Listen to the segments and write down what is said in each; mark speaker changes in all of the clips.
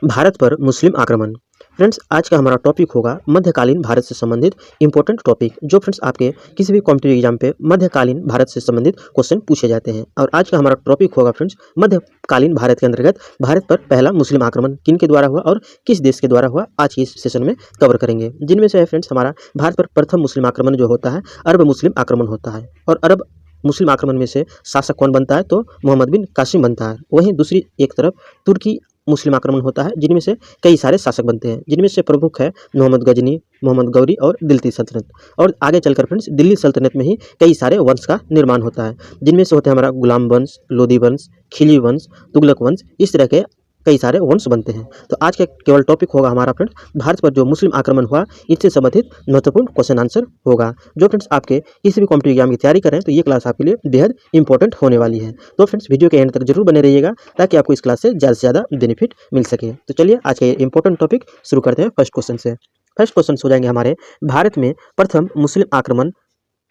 Speaker 1: भारत पर मुस्लिम आक्रमण। फ्रेंड्स, आज का हमारा टॉपिक होगा मध्यकालीन भारत से संबंधित इंपॉर्टेंट टॉपिक, जो फ्रेंड्स आपके किसी भी कॉम्पिटिटिव एग्जाम पे मध्यकालीन भारत से संबंधित क्वेश्चन पूछे जाते हैं। और आज का हमारा टॉपिक होगा फ्रेंड्स मध्यकालीन भारत के अंतर्गत भारत पर पहला मुस्लिम आक्रमण किन के द्वारा हुआ और किस देश के द्वारा हुआ, आज के इस सेशन में कवर करेंगे। जिनमें से है फ्रेंड्स हमारा भारत पर प्रथम मुस्लिम आक्रमण जो होता है अरब मुस्लिम आक्रमण होता है। और अरब मुस्लिम आक्रमण में से शासक कौन बनता है, तो मोहम्मद बिन कासिम बनता है। वहीं दूसरी एक तरफ तुर्की मुस्लिम आक्रमण होता है, जिनमें से कई सारे शासक बनते हैं, जिनमें से प्रमुख है मोहम्मद गजनी, मोहम्मद गौरी और दिल्ली सल्तनत। और आगे चलकर फ्रेंड्स दिल्ली सल्तनत में ही कई सारे वंश का निर्माण होता है, जिनमें से होते हैं हमारा गुलाम वंश, लोदी वंश, खिली वंश, तुगलक वंश। इस तरह के कई सारे वंश बनते हैं। तो आज का केवल टॉपिक होगा हमारा फ्रेंड्स भारत पर जो मुस्लिम आक्रमण हुआ, इससे संबंधित महत्वपूर्ण क्वेश्चन आंसर होगा। जो फ्रेंड्स आपके किसी भी कॉम्पिटिटिव एग्जाम की तैयारी कर रहे हैं, तो ये क्लास आपके लिए बेहद इंपॉर्टेंट होने वाली है। तो फ्रेंड्स वीडियो के एंड तक जरूर बने रहिएगा, ताकि आपको इस क्लास से ज़्यादा से ज़्यादा बेनिफिट मिल सके। तो चलिए आज का ये इंपॉर्टेंट टॉपिक शुरू करते हैं फर्स्ट क्वेश्चन से। फर्स्ट क्वेश्चन हो जाएंगे हमारे, भारत में प्रथम मुस्लिम आक्रमण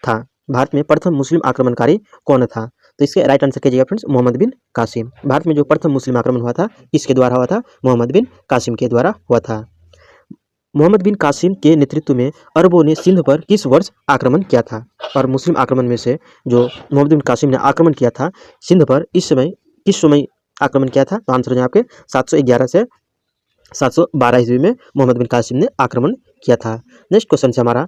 Speaker 1: था। भारत में प्रथम मुस्लिम आक्रमणकारी कौन था? तो इसके राइट आंसर कीजिएगा फ्रेंड्स, मोहम्मद बिन कासिम। भारत में जो प्रथम मुस्लिम आक्रमण हुआ था, किसके द्वारा हुआ था? मोहम्मद बिन कासिम के द्वारा हुआ था। मोहम्मद बिन कासिम के नेतृत्व में अरबों ने सिंध पर किस वर्ष आक्रमण किया था? और मुस्लिम आक्रमण में से जो मोहम्मद बिन कासिम ने आक्रमण किया था सिंध पर, इस समय किस समय आक्रमण किया था? तो आंसर है आपके 711 से 712 ईस्वी में मोहम्मद बिन कासिम ने आक्रमण किया था। नेक्स्ट क्वेश्चन से हमारा,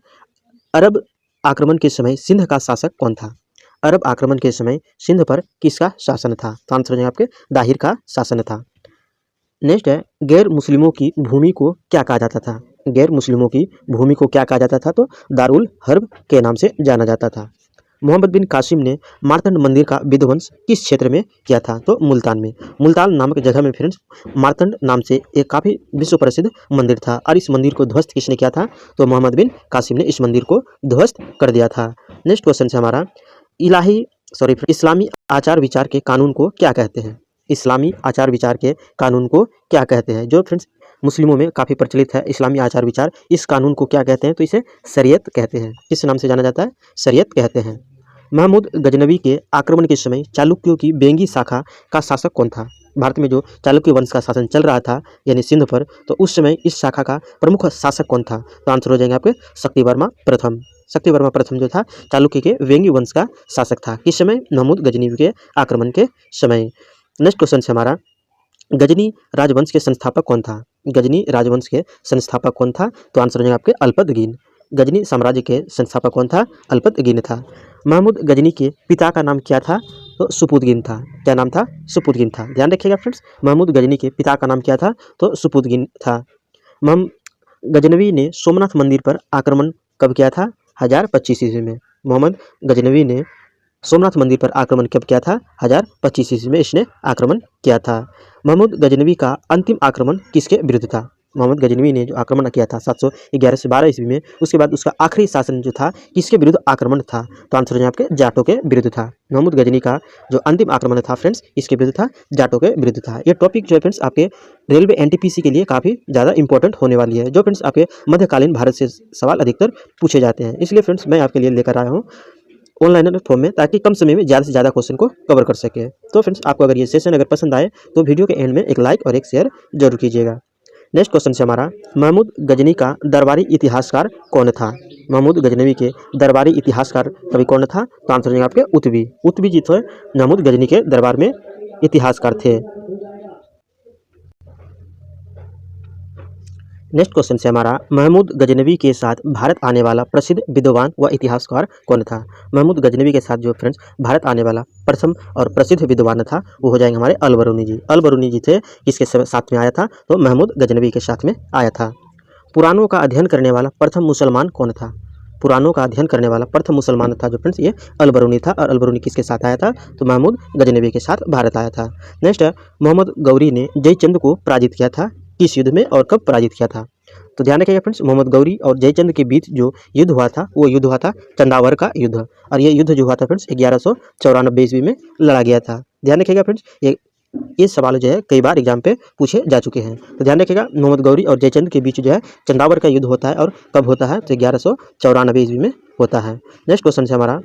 Speaker 1: अरब आक्रमण के समय सिंध का शासक कौन था? अरब आक्रमण के समय सिंध पर किसका शासन था? तो आंसर है आपके दाहिर का शासन था। नेक्स्ट है, गैर मुस्लिमों की भूमि को क्या कहा जाता था? गैर मुस्लिमों की भूमि को क्या कहा जाता था? तो दारुल हर्ब के नाम से जाना जाता था। मोहम्मद बिन कासिम ने मार्तंड मंदिर का विध्वंस किस क्षेत्र में किया था? तो मुल्तान में। मुल्तान नामक जगह में फ्रेंड्स मार्तंड नाम से एक काफ़ी विश्व प्रसिद्ध मंदिर था, और इस मंदिर को ध्वस्त किसने किया था? तो मोहम्मद बिन कासिम ने इस मंदिर को ध्वस्त कर दिया था। नेक्स्ट क्वेश्चन से हमारा, इस्लामी आचार विचार के कानून को क्या कहते हैं? इस्लामी आचार विचार के कानून को क्या कहते हैं? जो फ्रेंड्स मुस्लिमों में काफ़ी प्रचलित है इस्लामी आचार विचार, इस कानून को क्या कहते हैं? तो इसे शरीयत कहते हैं। किस नाम से जाना जाता है? शरीयत कहते हैं। महमूद गजनवी के आक्रमण के समय चालुक्यों की बेंगी शाखा का शासक कौन था? भारत में जो चालुक्य वंश का शासन चल रहा था यानी सिंध पर, तो उस समय इस शाखा का प्रमुख शासक कौन था? तो आंसर हो जाएंगे आपके शक्तिवर्मा प्रथम। शक्तिवर्मा प्रथम जो था चालुक्य के वेंगी वंश का शासक था। किस समय? महमूद गजनवी के आक्रमण के समय। नेक्स्ट क्वेश्चन से हमारा, गजनी राजवंश के संस्थापक कौन था? गजनी राजवंश के संस्थापक कौन था? तो आंसर हो जाएगा आपके अल्पतगीन। गजनी साम्राज्य के संस्थापक कौन था? अल्पतगीन था। महमूद गजनी के पिता का नाम क्या था? तो सुपुतगिन था। क्या नाम था? सुपुतगिन था। ध्यान रखिएगा फ्रेंड्स, महमूद गजनी के पिता का नाम क्या था? तो सुपुतगिन था। गजनवी ने सोमनाथ मंदिर पर आक्रमण कब किया था? 1025 ईस्वी में। मोहम्मद गजनवी ने सोमनाथ मंदिर पर आक्रमण कब किया था? 1025 ईस्वी में इसने आक्रमण किया था। महमूद गजनवी का अंतिम आक्रमण किसके विरुद्ध था? मोहम्मद गजनवी ने जो आक्रमण किया था 711 से 12 ईस्वी में, उसके बाद उसका आखिरी शासन जो था किसके विरुद्ध आक्रमण था? तो आंसर है आपके जाटों के विरुद्ध था। महमूद गजनी का जो अंतिम आक्रमण था फ्रेंड्स इसके विरुद्ध था, जाटों के विरुद्ध था। ये टॉपिक जो है फ्रेंड्स आपके रेलवे एनटीपीसी के लिए काफ़ी ज़्यादा इंपॉर्टेंट होने वाली है, जो फ्रेंड्स आपके मध्यकालीन भारत से सवाल अधिकतर पूछे जाते हैं। इसलिए फ्रेंड्स मैं आपके लिए लेकर आया हूँ ऑनलाइन फॉर्म में, ताकि कम समय में ज़्यादा से ज़्यादा क्वेश्चन को कवर कर सके। तो फ्रेंड्स आपको अगर ये सेशन अगर पसंद आए तो वीडियो के एंड में एक लाइक और एक शेयर जरूर कीजिएगा। नेक्स्ट क्वेश्चन से हमारा, महमूद गजनी का दरबारी इतिहासकार कौन था? महमूद गजनवी के दरबारी इतिहासकार कवि कौन था? तो आंसर है आपके उतबी। उतबी जी थे महमूद गजनी के दरबार में इतिहासकार थे। नेक्स्ट क्वेश्चन से हमारा, महमूद गजनवी के साथ भारत आने वाला प्रसिद्ध विद्वान व इतिहासकार कौन था? महमूद गजनवी के साथ जो फ्रेंड्स भारत आने वाला प्रथम और प्रसिद्ध विद्वान था वो हो जाएंगे हमारे अलबरूनी जी। अलबरूनी जी थे किसके साथ में आया था? तो महमूद गजनवी के साथ में आया था। पुराणों का अध्ययन करने वाला प्रथम मुसलमान कौन था? पुराणों का अध्ययन करने वाला प्रथम मुसलमान था जो फ्रेंड्स ये अलबरूनी था। और अलबरूनी किसके साथ आया था? तो महमूद गजनवी के साथ भारत आया था। नेक्स्ट है, मोहम्मद गौरी ने जयचंद को पराजित किया था किस युद्ध में और कब पराजित किया था? तो ध्यान रखिएगा फ्रेंड्स, मोहम्मद गौरी और जयचंद के बीच जो युद्ध हुआ था वो युद्ध हुआ था चंदावर का युद्ध। और ये युद्ध जो हुआ था फ्रेंड्स 1194 ईस्वी में लड़ा गया था। ध्यान रखिएगा फ्रेंड्स, ये सवाल जो है कई बार एग्जाम पे पूछे जा चुके हैं। तो ध्यान रखिएगा, मोहम्मद गौरी और जयचंद के बीच जो है चंदावर का युद्ध होता है, और कब होता है? तो 1194 ईस्वी में होता है। नेक्स्ट क्वेश्चन से हमारा,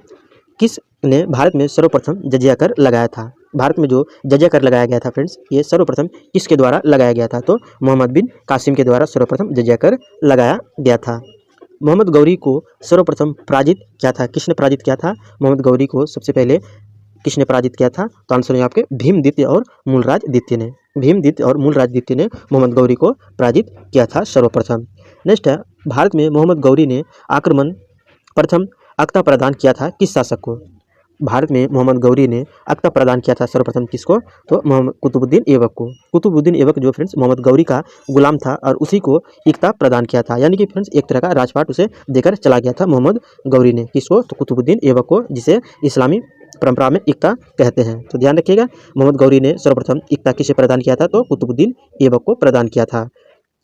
Speaker 1: किस ने भारत में सर्वप्रथम जजिया कर लगाया था? भारत में जो जजिया कर लगाया गया था फ्रेंड्स, ये सर्वप्रथम किसके द्वारा लगाया गया था? तो मोहम्मद बिन कासिम के द्वारा सर्वप्रथम जजिया कर लगाया गया था। मोहम्मद गौरी को सर्वप्रथम पराजित किया था, किसने पराजित किया था? मोहम्मद गौरी को सबसे पहले किसने पराजित किया था? तो आंसर है आपके भीमद्वितीय और मूलराज द्वितीय ने। भीमद्वितीय और मूलराज द्वितीय ने मोहम्मद गौरी को पराजित किया था सर्वप्रथम। नेक्स्ट है, भारत में मोहम्मद गौरी ने आक्रमण प्रथम अक्ता प्रदान किया था किस शासक को? भारत में मोहम्मद गौरी ने अक्ता प्रदान किया था सर्वप्रथम किसको? तो मोहम्मद कुतुबुद्दीन ऐबक को। कुतुबुद्दीन ऐबक जो फ्रेंड्स मोहम्मद गौरी का गुलाम था और उसी को इक्ता प्रदान किया था, यानी कि फ्रेंड्स एक तरह का राजपाट उसे देकर चला गया था मोहम्मद गौरी ने। किसको? तो कुतुबुद्दीन ऐबक को, जिसे इस्लामी परंपरा में इक्ता कहते हैं। तो ध्यान रखिएगा, मोहम्मद गौरी ने सर्वप्रथम इक्ता किसे प्रदान किया था? तो कुतुबुद्दीन ऐबक को प्रदान किया था।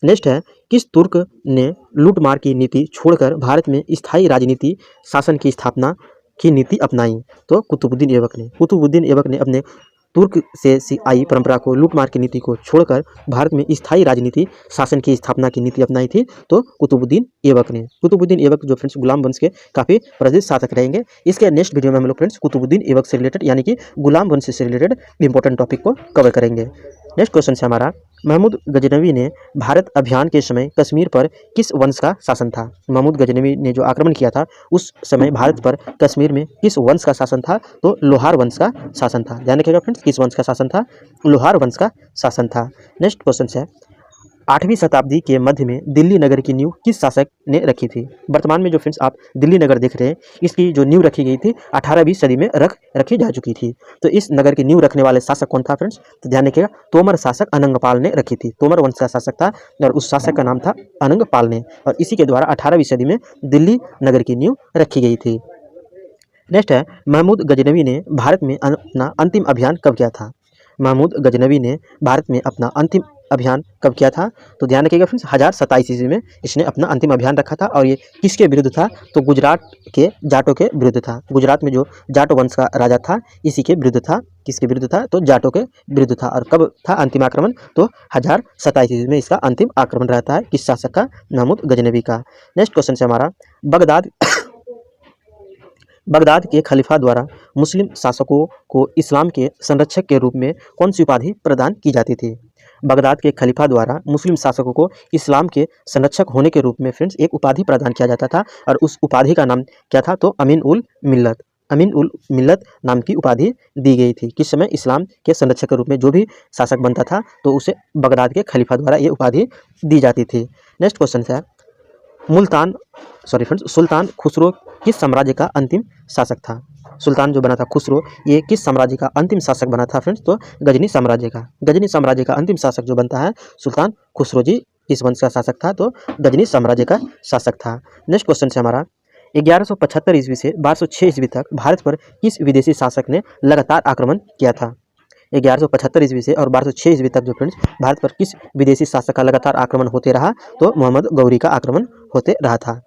Speaker 1: नेक्स्ट है, किस तुर्क ने लूटमार की नीति छोड़कर भारत में स्थायी राजनीति शासन की स्थापना की नीति अपनाई? तो कुतुबुद्दीन ऐबक ने। कुतुबुद्दीन ऐबक ने अपने तुर्क से आई परंपरा को, लूटमार की नीति को छोड़कर भारत में स्थायी राजनीति शासन की स्थापना की नीति अपनाई थी, तो कुतुबुद्दीन ऐबक ने। कुतुबुद्दीन ऐबक जो फ्रेंड्स गुलाम वंश के काफ़ी प्रसिद्ध शासक रहेंगे। इसके नेक्स्ट वीडियो में हम लोग फ्रेंड्स कुतुबुद्दीन ऐबक से रिलेटेड यानी कि गुलाम वंश से रिलेटेड इंपॉर्टेंट टॉपिक को कवर करेंगे। नेक्स्ट क्वेश्चन है हमारा, महमूद गजनवी ने भारत अभियान के समय कश्मीर पर किस वंश का शासन था? महमूद गजनवी ने जो आक्रमण किया था उस समय भारत पर कश्मीर में किस वंश का शासन था? तो लोहार वंश का शासन था। ध्यान रखिएगा फ्रेंड्स, किस वंश का शासन था? लोहार वंश का शासन था। नेक्स्ट क्वेश्चन है, 8वीं शताब्दी के मध्य में दिल्ली नगर की नींव किस शासक ने रखी थी? वर्तमान में जो फ्रेंड्स आप दिल्ली नगर देख रहे हैं, इसकी जो नींव रखी गई थी 18वीं सदी में रखी जा चुकी थी। तो इस नगर की नींव रखने वाले शासक कौन था फ्रेंड्स? तो ध्यान रखिएगा, तोमर शासक अनंगपाल ने रखी थी। तोमर वंश का शासक था और उस शासक का नाम था अनंगपाल ने, और इसी के द्वारा 18वीं सदी में दिल्ली नगर की नींव रखी गई थी। नेक्स्ट है, महमूद गजनवी ने भारत में अपना अंतिम अभियान कब किया था? महमूद गजनवी ने भारत में अपना अंतिम अभियान कब किया था? तो ध्यान रखिएगा फ्रेंड्स, 1027 ईस्वी में इसने अपना अंतिम अभियान रखा था, और ये किसके विरुद्ध था? तो गुजरात के जाटों के विरुद्ध था। गुजरात में जो जाटो वंश का राजा था, इसी के विरुद्ध था। किसके विरुद्ध था? तो जाटों के विरुद्ध था। और कब था अंतिम आक्रमण? तो 1027 ईस्वी में इसका अंतिम आक्रमण रहता है। किस शासक का? महमूद गजनवी का। नेक्स्ट क्वेश्चन है हमारा, बगदाद के खलीफा द्वारा मुस्लिम शासकों को इस्लाम के संरक्षक के रूप में कौन सी उपाधि प्रदान की जाती थी? बगदाद के खलीफा द्वारा मुस्लिम शासकों को इस्लाम के संरक्षक होने के रूप में फ्रेंड्स एक उपाधि प्रदान किया जाता था, और उस उपाधि का नाम क्या था? तो अमीन उल मिल्लत। अमीन उल मिल्लत नाम की उपाधि दी गई थी। किस समय? इस्लाम के संरक्षक के रूप में जो भी शासक बनता था तो उसे बगदाद के खलीफा द्वारा ये उपाधि दी जाती थी। नेक्स्ट क्वेश्चन है, सुल्तान खुसरो किस साम्राज्य का अंतिम शासक था? सुल्तान जो बना था खुसरो, ये किस साम्राज्य का अंतिम शासक बना था फ्रेंड्स? तो गजनी साम्राज्य का। गजनी साम्राज्य का अंतिम शासक जो बनता है सुल्तान खुसरो जी, इस वंश का शासक था, तो गजनी साम्राज्य का शासक था। नेक्स्ट क्वेश्चन है हमारा, 1175 ईस्वी से 1206 ईस्वी तक भारत पर किस विदेशी शासक ने लगातार आक्रमण किया था? 1175 ईस्वी से और 1206 ईस्वी तक जो फ्रेंड्स भारत पर किस विदेशी शासक का लगातार आक्रमण होते रहा? तो मोहम्मद गौरी का आक्रमण होते रहा था।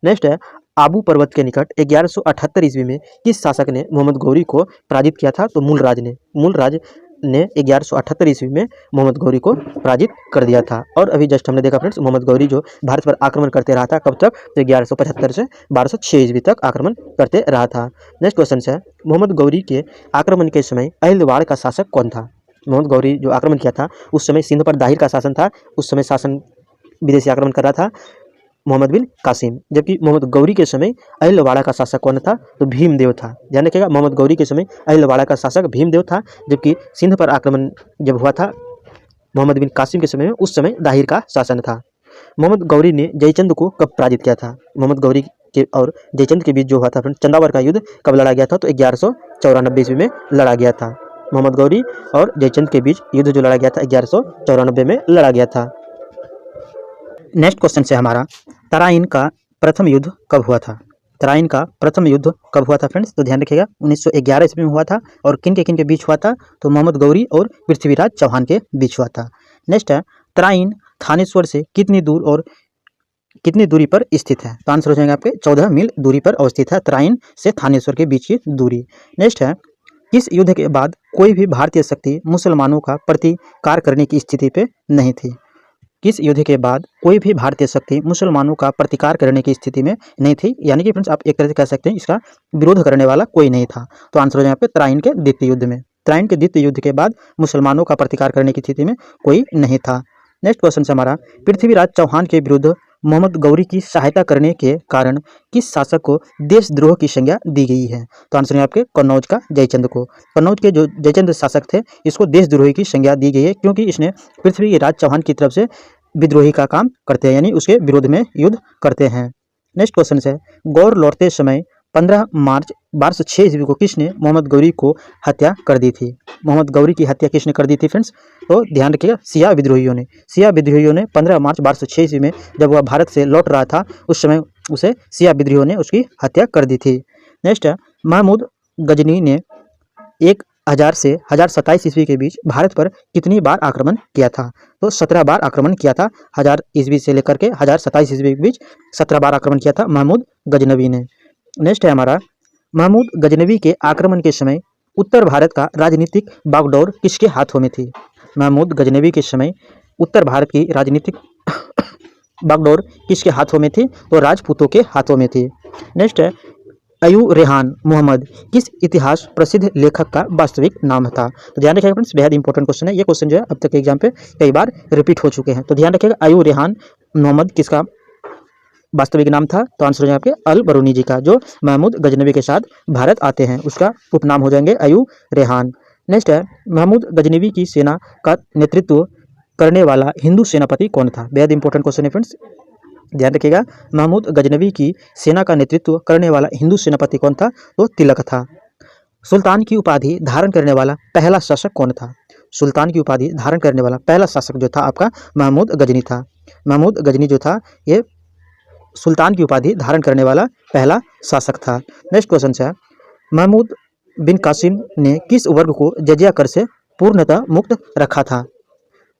Speaker 1: नेक्स्ट है, आबू पर्वत के निकट 1178 ईस्वी में किस शासक ने मोहम्मद गौरी को पराजित किया था? तो मूलराज ने। मूलराज ने 1178 ईस्वी में मोहम्मद गौरी को पराजित कर दिया था। और अभी जस्ट हमने देखा फ्रेंड्स, मोहम्मद गौरी जो भारत पर आक्रमण करते रहा था, कब तक? तो 1175 से 1206 ईस्वी तक आक्रमण करते रहा था। नेक्स्ट क्वेश्चन है, मोहम्मद गौरी के आक्रमण के समय अहिलवाड़ का शासक कौन था? मोहम्मद गौरी जो आक्रमण किया था उस समय सिंध पर दाहिर का शासन था। उस समय शासन विदेशी आक्रमण कर रहा था मोहम्मद बिन कासिम, जबकि मोहम्मद गौरी के समय अहिलवाड़ा का शासक कौन था? तो भीमदेव था। ध्यान रखिएगा, मोहम्मद गौरी के समय अहिलवाड़ा का शासक भीमदेव था, जबकि सिंध पर आक्रमण जब हुआ था मोहम्मद बिन कासिम के समय में, उस समय दाहिर का शासन था। मोहम्मद गौरी ने जयचंद को कब पराजित किया था? मोहम्मद गौरी के और जयचंद के बीच जो हुआ था फ्रेंड, चंदावर का युद्ध कब लड़ा गया था? तो 1194 ईस्वी में लड़ा गया था। मोहम्मद गौरी और जयचंद के बीच युद्ध जो लड़ा गया था 1194 में लड़ा गया था। नेक्स्ट क्वेश्चन से हमारा, तराइन का प्रथम युद्ध कब हुआ था? तराइन का प्रथम युद्ध कब हुआ था फ्रेंड्स? तो ध्यान रखिएगा, 1911 ईस्वी में हुआ था। और किन के बीच हुआ था? तो मोहम्मद गौरी और पृथ्वीराज चौहान के बीच हुआ था। नेक्स्ट है, तराइन थानेश्वर से कितनी दूर और कितनी दूरी पर स्थित है? तो आंसर हो जाएंगे आपके 14 मील दूरी पर अवस्थित है तराइन से थानेश्वर के बीच की दूरी। नेक्स्ट है, किस युद्ध के बाद कोई भी भारतीय शक्ति मुसलमानों का प्रतिकार करने की स्थिति पे नहीं थी? किस युद्ध के बाद कोई भी भारतीय शक्ति मुसलमानों का प्रतिकार करने की स्थिति में नहीं थी? यानी कि फ्रेंड्स आप एक तरह से कह सकते हैं इसका विरोध करने वाला कोई नहीं था। तो आंसर हो जाए यहाँ पे तराइन के द्वितीय युद्ध में। त्राइन के द्वितीय युद्ध के बाद मुसलमानों का प्रतिकार करने की स्थिति में कोई नहीं था। नेक्स्ट क्वेश्चन है हमारा, पृथ्वीराज चौहान के विरुद्ध मोहम्मद गौरी की सहायता करने के कारण किस शासक को देशद्रोह की संज्ञा दी गई है? तो आंसर है आपके कन्नौज का जयचंद को। कन्नौज के जो जयचंद शासक थे इसको देशद्रोही की संज्ञा दी गई है क्योंकि इसने पृथ्वीराज चौहान की तरफ से विद्रोही का काम करते हैं, यानी उसके विरोध में युद्ध करते हैं। नेक्स्ट क्वेश्चन है, गौर लौटते समय 15 मार्च 1206 ईस्वी को किसने मोहम्मद गौरी को हत्या कर दी थी? मोहम्मद गौरी की हत्या किसने कर दी थी फ्रेंड्स? तो ध्यान रखिएगा, शिया विद्रोहियों ने 15 मार्च 1206 ईस्वी में जब वह भारत से लौट रहा था उस समय उसे शिया विद्रोहियों ने उसकी हत्या कर दी थी। नेक्स्ट है, महमूद गजनी ने 1000 से 1027 ईस्वी के बीच भारत पर कितनी बार आक्रमण किया था? तो 17 बार आक्रमण किया था। 1000 ईस्वी से लेकर के 1027 ईस्वी के बीच 17 बार आक्रमण किया था महमूद गजनवी ने। नेक्स्ट है हमारा, महमूद गजनवी के आक्रमण के समय उत्तर भारत का राजनीतिक बागडोर किसके हाथों में थी? महमूद गजनवी के समय उत्तर भारत की राजनीतिक बागडोर किसके हाथों में थी? तो राजपूतों के हाथों में थी। नेक्स्ट है, अयू रेहान मोहम्मद किस इतिहास प्रसिद्ध लेखक का वास्तविक नाम था? तो ध्यान रखिएगा फ्रेंड्स, बेहद इंपॉर्टेंट क्वेश्चन है। ये क्वेश्चन जो है अब तक एग्जाम पे कई बार रिपीट हो चुके हैं। तो ध्यान रखिएगा, अयू रेहान मोहम्मद किसका वास्तविक नाम था? तो आंसर हो जाएगा आपके अल बरूनी जी का, जो महमूद गजनवी के साथ भारत आते हैं उसका उपनाम हो जाएंगे अयू रेहान। नेक्स्ट है, महमूद गजनवी की सेना का नेतृत्व करने वाला हिंदू सेनापति कौन था? बेहद इंपॉर्टेंट क्वेश्चन है फ्रेंड्स, ध्यान रखिएगा। महमूद गजनवी की सेना का नेतृत्व करने वाला हिंदू सेनापति कौन था? तो तिलक था। सुल्तान की उपाधि धारण करने वाला पहला शासक कौन था? सुल्तान की उपाधि धारण करने वाला पहला शासक जो था आपका महमूद गजनी था। महमूद गजनी जो था ये सुल्तान की उपाधि धारण करने वाला पहला शासक था। नेक्स्ट क्वेश्चन है, महमूद बिन कासिम ने किस वर्ग को जजिया कर से पूर्णतः मुक्त रखा था?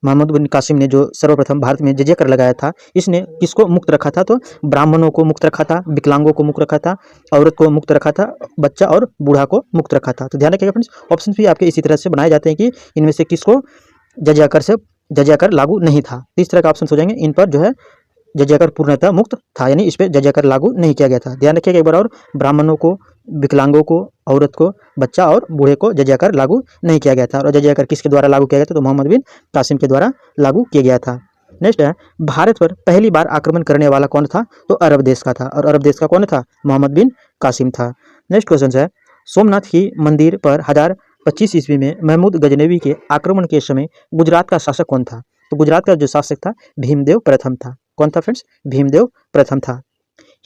Speaker 1: महमूद बिन कासिम ने जो सर्वप्रथम भारत में जजिया कर लगाया था इसने किसको मुक्त रखा था? तो ब्राह्मणों को मुक्त रखा था, विकलांगों को मुक्त रखा था, औरत को मुक्त रखा था, बच्चा और बूढ़ा को मुक्त रखा था। तो ध्यान रखिएगा फ्रेंड्स, ऑप्शन भी आपके इसी तरह से बनाए जाते हैं कि इनमें से किसको जजिया कर लागू नहीं था। इस तरह का ऑप्शन हो जाएंगे, इन पर जो है जजिया कर पूर्णतः मुक्त था, यानी इस पर जजिया कर लागू नहीं किया गया था। ध्यान रखिएगा एक बार और, ब्राह्मणों को, विकलांगों को, औरत को, बच्चा और बूढ़े को जजिया कर लागू नहीं किया गया था। और जजिया कर किसके द्वारा लागू किया गया था? तो मोहम्मद बिन कासिम के द्वारा लागू किया गया था। नेक्स्ट है, भारत पर पहली बार आक्रमण करने वाला कौन था? तो अरब देश का था, और अरब देश का कौन था? मोहम्मद बिन कासिम था। नेक्स्ट क्वेश्चन है, सोमनाथ की मंदिर पर 1025 ईस्वी में महमूद गजनवी के आक्रमण के समय गुजरात का शासक कौन था? तो गुजरात का जो शासक था भीमदेव प्रथम था। कौन था फ्रेंड्स? भीमदेव प्रथम था।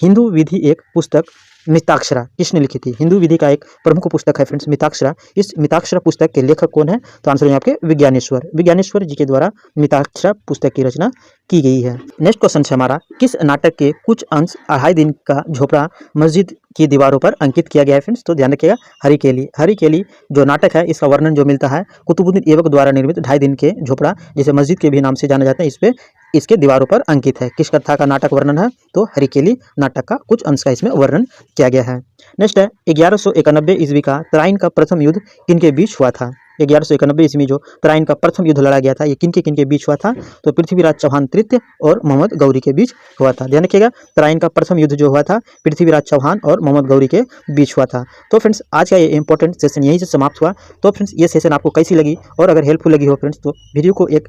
Speaker 1: हिंदू विधि एक पुस्तक मिताक्षरा किसने लिखी थी? हिंदू विधि का एक प्रमुख पुस्तक है फ्रेंड्स मिताक्षरा। इस मिताक्षरा पुस्तक के लेखक कौन है? तो आंसर है आपके विज्ञानेश्वर जी के द्वारा मिताक्षरा पुस्तक की रचना की गई है। नेक्स्ट क्वेश्चन है हमारा, किस नाटक के कुछ अंश 2.5 दिन का झोपड़ा मस्जिद की दीवारों पर अंकित किया गया है फ्रेंड्स? तो ध्यान रखिएगा, हरी केली जो नाटक है इसका वर्णन जो मिलता है कुतुबुद्दीन ऐबक द्वारा निर्मित 2.5 दिन के झोपड़ा, जिसे मस्जिद के भी नाम से जाना जाता है, इस पे इसके दीवारों पर अंकित है। किस कथा का नाटक वर्णन है? तो हरिकेली नाटक का कुछ अंश का इसमें वर्णन किया गया है। नेक्स्ट है, 1191 ईस्वी का तराइन का प्रथम युद्ध किनके बीच हुआ था? 1191 ईस्वी जो तराइन का प्रथम युद्ध लड़ा गया था ये किनके बीच हुआ था? तो पृथ्वीराज चौहान तृतीय और मोहम्मद गौरी के बीच हुआ था। ध्यान रखिएगा, तराइन का प्रथम युद्ध जो हुआ था पृथ्वीराज चौहान और मोहम्मद गौरी के बीच हुआ था। तो फ्रेंड्स आज का ये इंपॉर्टेंट सेशन यहीं से समाप्त हुआ। तो फ्रेंड्स ये सेशन आपको कैसी लगी और अगर हेल्पफुल लगी हो फ्रेंड्स तो वीडियो को एक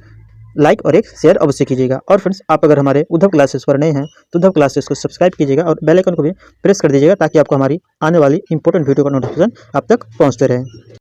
Speaker 1: लाइक और एक शेयर अवश्य कीजिएगा। और फ्रेंड्स आप अगर हमारे उद्धव क्लासेस पर नए हैं तो उद्धव क्लासेस को सब्सक्राइब कीजिएगा और बेल आइकन को भी प्रेस कर दीजिएगा ताकि आपको हमारी आने वाली इंपॉर्टेंट वीडियो का नोटिफिकेशन आप तक पहुंचते रहे।